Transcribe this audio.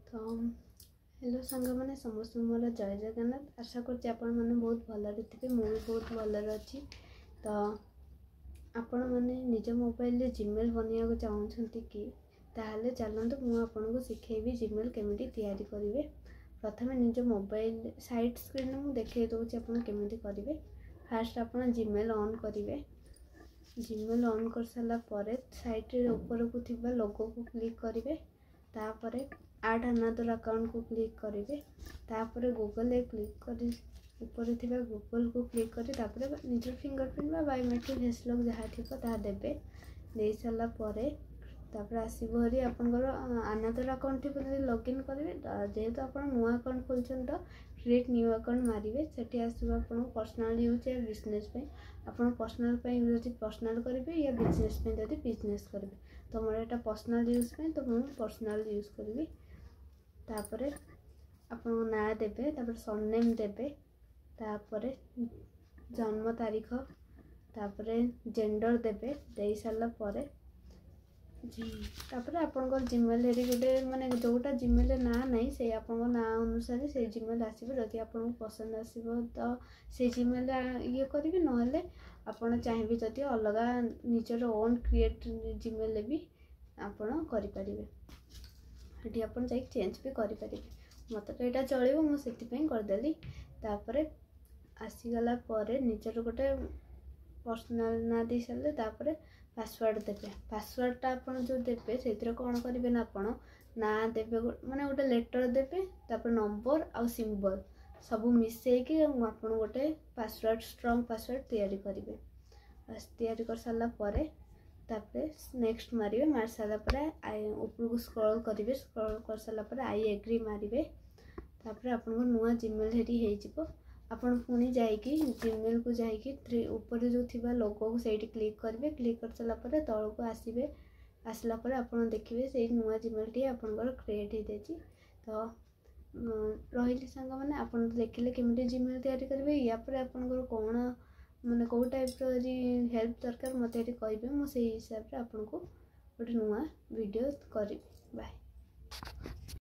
तो हेलो सांग मैंने समस्त मोर जय जगन्नाथ। आशा करछि आपण माने बहुत भलरे थे। मु भी बहुत भलरे अच्छी। तो आपण माने निज मोबाइल रे जीमेल बनिया को चाहउछंती कि ताहले चलंतु मु आपनको सिखेबी जीमेल केमिति तैयारी करिवे। प्रथमे निज मोबाइल साइड स्क्रीन मु देखै दउछि आपण केमिति करिवे। फास्ट आपण जीमेल ऑन करिवे। जीमेल ऑन कर साला परे साइड रे ऊपर को थिबा लोगो को क्लिक करिवे। तापरे ऐड अनदर अकाउंट को क्लिक करेंगे। तापरे गूगल ए क्लिक करी ऊपर थिबा गूगल को क्लिक करी तापरे निजर फिंगरप्रिंट बा बायोमेट्रिक फेस लॉक जहाँ थिबा ता देबे। दे साला परे तापरे आसीबो हरी आपनकर अनदर अकाउंट थिबा जदि लॉगिन करिवे। जेहेतु आपण नुवा अकाउंट खोलछन त क्रिएट न्यू अकाउंट मारिवे। सेठी आसीबो आपण पर्सनल यूज या बिजनेस पे। आपण पर्सनल पे जदि पर्सनल करिवे या बिजनेस पे जदि बिजनेस करिवे। तो मोर एटा पर्सनल यूज पे तो मु पर्सनल यूज करिवे। तापरे आपण ना देबे। तापरे सरनेम देबे। तापरे जन्म तारीख तापरे जेंडर देबे। दे साला परे तापरे आपनकर जीमेल हेरी गोटे माने जोटा जीमेल ना नहीं से आपन ना अनुसार से जीमेल आसीबो। जदि आपन पसंद आसीबो तो से जीमेल ये करिवे। नहले आपन चाहिबे जदि अलगा निजर ओन क्रिएट जीमेल भी आपन करि परिबे। हेटी आपन जाई चेंज भी करि परिबे। मते तो एटा चलिबो मु सेति पई कर देली। तापरे आसी गला परे निजर गोटे पर्सनल ना दे साले तापरे पासवर्ड देबे। पासवर्ड ता आपन जो देबे सेतिर कोन करिवे ना आपन ना देबे माने गोटे लेटर देबे। तापर नंबर आ सिंबल सब मिसै कि आपन गोटे पासवर्ड स्ट्रांग पासवर्ड तैयारी करिवे। बस तैयारी कर साला परे तापरे नेक्स्ट मारिवे। मार साला परे ऊपर को स्क्रॉल करिवे। स्क्रॉल कर साला परे आई एग्री मारिवे। तापरे आपन को नुवा जीमेल हेरी हे जिवो। आपण पुणी जाइकी जीमेल को जाइकी ऊपर जो थिबा लोगो को सेठी क्लिक करिवे। क्लिक कर साला परे तळ को आसीबे। आसला परे आपण देखिबे सेही नुवा जीमेल टी आपनकर क्रिएट हे देछि। तो रहिली सांग माने आपण देखिले केमिति जीमेल तैयारी करिवे। या परे आपनकर कोन माने को टाइप रो हेल्प दरकार मते एठी कहिबे। मु सेही हिसाब रे आपनको गोटे नुवा वीडियो करिबे। बाय।